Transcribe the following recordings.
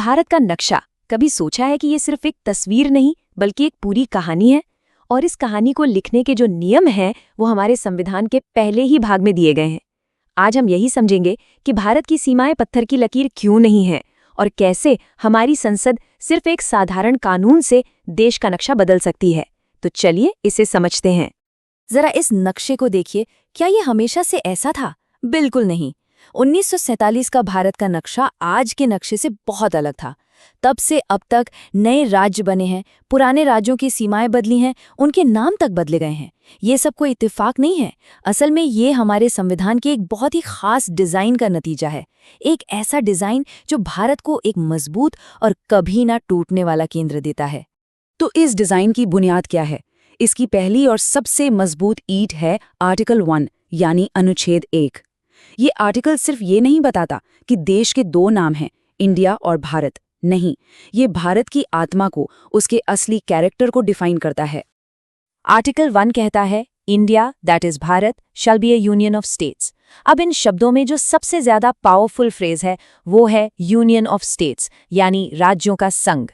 भारत का नक्शा, कभी सोचा है कि ये सिर्फ एक तस्वीर नहीं बल्कि एक पूरी कहानी है? और इस कहानी को लिखने के जो नियम हैं वो हमारे संविधान के पहले ही भाग में दिए गए हैं। आज हम यही समझेंगे कि भारत की सीमाएं पत्थर की लकीर क्यों नहीं हैं और कैसे हमारी संसद सिर्फ एक साधारण कानून से देश का नक्शा बदल सकती है। तो चलिए इसे समझते हैं। जरा इस नक्शे को देखिए, क्या ये हमेशा से ऐसा था? बिल्कुल नहीं। 1947 का भारत का नक्शा आज के नक्शे से बहुत अलग था। तब से अब तक नए राज्य बने हैं, पुराने राज्यों की सीमाएं बदली हैं, उनके नाम तक बदले गए हैं। ये सब कोई इत्तेफाक नहीं है। असल में ये हमारे संविधान के एक बहुत ही खास डिजाइन का नतीजा है। एक ऐसा डिजाइन जो भारत को एक मजबूत और कभी ना टूटने वाला केंद्र देता है। तो इस डिजाइन की बुनियाद क्या है? इसकी पहली और सबसे मजबूत ईंट है आर्टिकल 1 यानी अनुच्छेद 1। ये आर्टिकल सिर्फ ये नहीं बताता कि देश के दो नाम हैं, इंडिया और भारत। नहीं, ये भारत की आत्मा को, उसके असली कैरेक्टर को डिफाइन करता है। आर्टिकल 1 कहता है India that is Bharat shall be A union of states. अब इन शब्दों में जो सबसे ज्यादा पावरफुल फ्रेज है वो है यूनियन ऑफ स्टेट्स यानी राज्यों का संघ।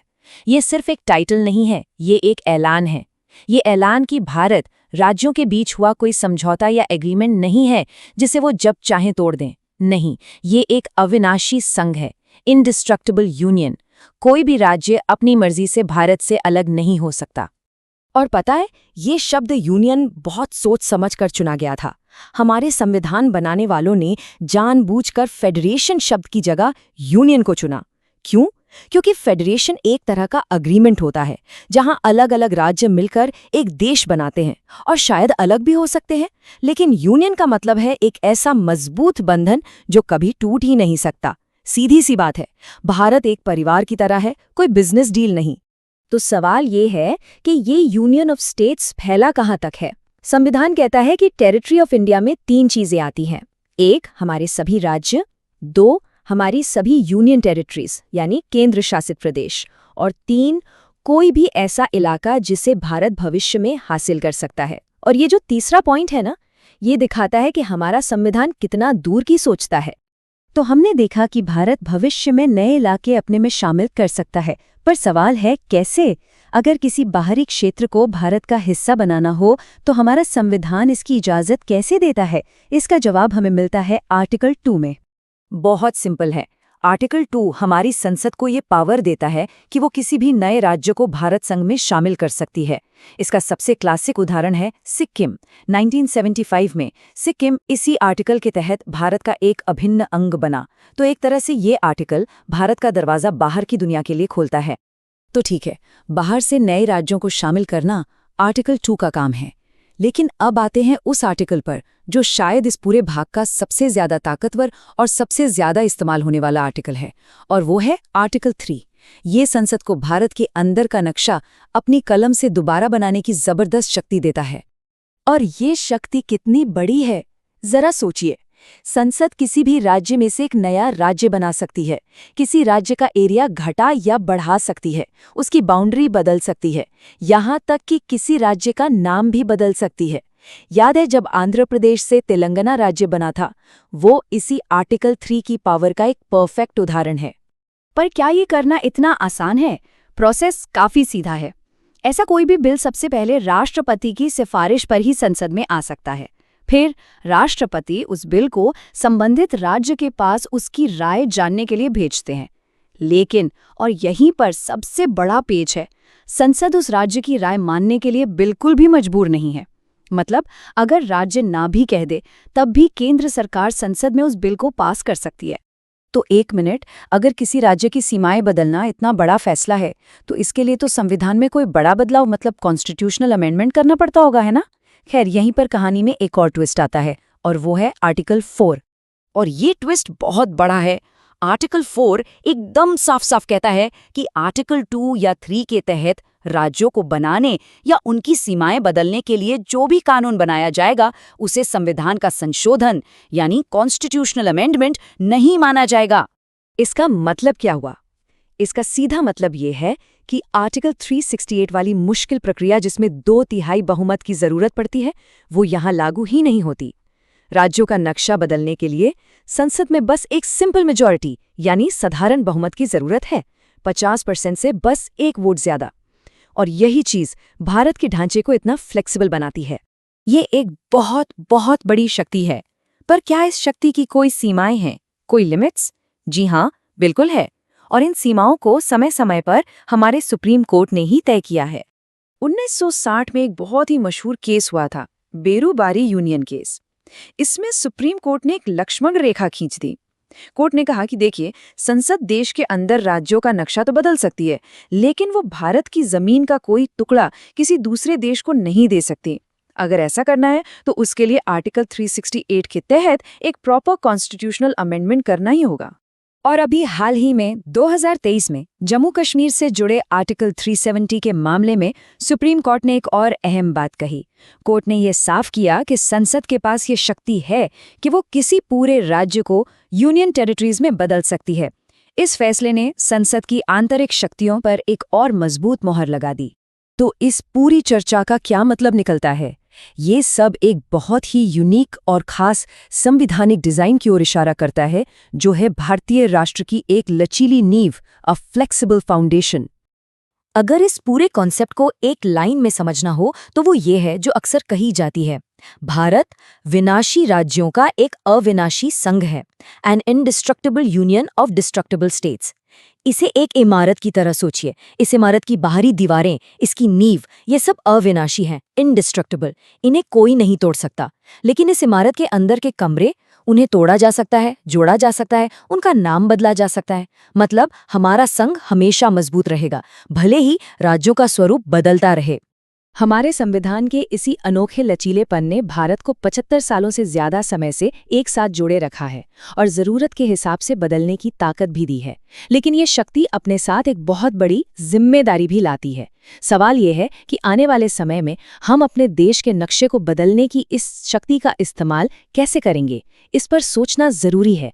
ये सिर्फ एक टाइटल नहीं है, ये एक ऐलान है। ये ऐलान कि भारत राज्यों के बीच हुआ कोई समझौता या एग्रीमेंट नहीं है जिसे वो जब चाहें तोड़ दें। नहीं, ये एक अविनाशी संघ है, इंडिस्ट्रक्टिबल यूनियन। कोई भी राज्य अपनी मर्जी से भारत से अलग नहीं हो सकता। और पता है, ये शब्द यूनियन बहुत सोच समझ कर चुना गया था। हमारे संविधान बनाने वालों ने जानबूझकर फेडरेशन शब्द की जगह यूनियन को चुना। क्यों? क्योंकि फेडरेशन एक तरह का अग्रीमेंट होता है जहां अलग अलग राज्य मिलकर एक देश बनाते हैं और शायद अलग भी हो सकते हैं, लेकिन यूनियन का मतलब है एक ऐसा मजबूत बंधन जो कभी टूट ही नहीं सकता। सीधी सी बात है, भारत एक परिवार की तरह है, कोई बिजनेस डील नहीं। तो सवाल ये है कि ये यूनियन ऑफ स्टेट्स फैला कहाँ तक है? संविधान कहता है कि टेरिटरी ऑफ इंडिया में 3 चीजें आती हैं। 1, हमारे सभी राज्य। 2, हमारी सभी यूनियन टेरिटरीज यानी केंद्र शासित प्रदेश। और 3, कोई भी ऐसा इलाका जिसे भारत भविष्य में हासिल कर सकता है। और ये जो तीसरा पॉइंट है ना, ये दिखाता है कि हमारा संविधान कितना दूर की सोचता है। तो हमने देखा कि भारत भविष्य में नए इलाके अपने में शामिल कर सकता है, पर सवाल है कैसे? अगर किसी बाहरी क्षेत्र को भारत का हिस्सा बनाना हो तो हमारा संविधान इसकी इजाजत कैसे देता है? इसका जवाब हमें मिलता है आर्टिकल 2 में। बहुत सिंपल है। आर्टिकल 2 हमारी संसद को ये पावर देता है कि वो किसी भी नए राज्य को भारत संघ में शामिल कर सकती है। इसका सबसे क्लासिक उदाहरण है सिक्किम। 1975 में सिक्किम इसी आर्टिकल के तहत भारत का एक अभिन्न अंग बना। तो एक तरह से ये आर्टिकल भारत का दरवाज़ा बाहर की दुनिया के लिए खोलता है। तो ठीक है, बाहर से नए राज्यों को शामिल करना आर्टिकल 2 का काम है। लेकिन अब आते हैं उस आर्टिकल पर जो शायद इस पूरे भाग का सबसे ज्यादा ताकतवर और सबसे ज्यादा इस्तेमाल होने वाला आर्टिकल है, और वो है आर्टिकल 3। ये संसद को भारत के अंदर का नक्शा अपनी कलम से दोबारा बनाने की जबरदस्त शक्ति देता है। और ये शक्ति कितनी बड़ी है, जरा सोचिए। संसद किसी भी राज्य में से एक नया राज्य बना सकती है, किसी राज्य का एरिया घटा या बढ़ा सकती है, उसकी बाउंड्री बदल सकती है, यहाँ तक कि किसी राज्य का नाम भी बदल सकती है। याद है जब आंध्र प्रदेश से तेलंगाना राज्य बना था? वो इसी आर्टिकल 3 की पावर का एक परफेक्ट उदाहरण है। पर क्या ये करना इतना आसान है? प्रोसेस काफी सीधा है। ऐसा कोई भी बिल सबसे पहले राष्ट्रपति की सिफारिश पर ही संसद में आ सकता है। फिर राष्ट्रपति उस बिल को संबंधित राज्य के पास उसकी राय जानने के लिए भेजते हैं। लेकिन, और यहीं पर सबसे बड़ा पेच है, संसद उस राज्य की राय मानने के लिए बिल्कुल भी मजबूर नहीं है। मतलब अगर राज्य ना भी कह दे तब भी केंद्र सरकार संसद में उस बिल को पास कर सकती है। तो एक मिनट, अगर किसी राज्य की सीमाएं बदलना इतना बड़ा फैसला है तो इसके लिए तो संविधान में कोई बड़ा बदलाव मतलब कॉन्स्टिट्यूशनल अमेंडमेंट करना पड़ता होगा, है ना? खैर, यहीं पर कहानी में एक और ट्विस्ट आता है और वो है आर्टिकल 4। और ये ट्विस्ट बहुत बड़ा है। आर्टिकल 4 एकदम साफ साफ कहता है कि आर्टिकल 2 या 3 के तहत राज्यों को बनाने या उनकी सीमाएं बदलने के लिए जो भी कानून बनाया जाएगा उसे संविधान का संशोधन यानी कॉन्स्टिट्यूशनल अमेंडमेंट नहीं माना जाएगा। इसका मतलब क्या हुआ? इसका सीधा मतलब ये है कि आर्टिकल 368 वाली मुश्किल प्रक्रिया जिसमें 2/3 बहुमत की जरूरत पड़ती है वो यहाँ लागू ही नहीं होती। राज्यों का नक्शा बदलने के लिए संसद में बस एक सिंपल मेजॉरिटी यानी साधारण बहुमत की जरूरत है। 50% से बस 1 वोट ज्यादा। और यही चीज भारत के ढांचे को इतना फ्लेक्सिबल बनाती है। ये एक बहुत बहुत बड़ी शक्ति है। पर क्या इस शक्ति की कोई सीमाएं हैं, कोई लिमिट्स? जी हाँ, बिल्कुल है। और इन सीमाओं को समय समय पर हमारे सुप्रीम कोर्ट ने ही तय किया है। 1960 में एक बहुत ही मशहूर केस हुआ था, बेरूबारी यूनियन केस। इसमें सुप्रीम कोर्ट ने एक लक्ष्मण रेखा खींच दी। कोर्ट ने कहा कि देखिए, संसद देश के अंदर राज्यों का नक्शा तो बदल सकती है, लेकिन वो भारत की जमीन का कोई टुकड़ा किसी दूसरे देश को नहीं दे सकती। अगर ऐसा करना है तो उसके लिए आर्टिकल 368 के तहत एक प्रॉपर कॉन्स्टिट्यूशनल अमेंडमेंट करना ही होगा। और अभी हाल ही में 2023 में जम्मू कश्मीर से जुड़े आर्टिकल 370 के मामले में सुप्रीम कोर्ट ने एक और अहम बात कही। कोर्ट ने यह साफ किया कि संसद के पास ये शक्ति है कि वो किसी पूरे राज्य को यूनियन टेरिटरीज में बदल सकती है। इस फैसले ने संसद की आंतरिक शक्तियों पर एक और मजबूत मोहर लगा दी। तो इस पूरी चर्चा का क्या मतलब निकलता है? ये सब एक बहुत ही यूनिक और खास संविधानिक डिजाइन की ओर इशारा करता है, जो है भारतीय राष्ट्र की एक लचीली नींव, अ फ्लेक्सिबल फाउंडेशन। अगर इस पूरे कॉन्सेप्ट को एक लाइन में समझना हो तो वो ये है जो अक्सर कही जाती है, भारत विनाशी राज्यों का एक अविनाशी संघ है, an indestructible union of destructible states. इसे एक इमारत की तरह सोचिए। इस इमारत की बाहरी दीवारें, इसकी नींव, ये सब अविनाशी हैं, इंडिस्ट्रक्टिबल, इन्हें कोई नहीं तोड़ सकता। लेकिन इस इमारत के अंदर के कमरे, उन्हें तोड़ा जा सकता है, जोड़ा जा सकता है, उनका नाम बदला जा सकता है। मतलब हमारा संघ हमेशा मजबूत रहेगा, भले ही राज्यों का स्वरूप बदलता रहे। हमारे संविधान के इसी अनोखे लचीलेपन ने भारत को 75 सालों से ज्यादा समय से एक साथ जोड़े रखा है और जरूरत के हिसाब से बदलने की ताकत भी दी है। लेकिन ये शक्ति अपने साथ एक बहुत बड़ी जिम्मेदारी भी लाती है। सवाल ये है कि आने वाले समय में हम अपने देश के नक्शे को बदलने की इस शक्ति का इस्तेमाल कैसे करेंगे? इस पर सोचना जरूरी है।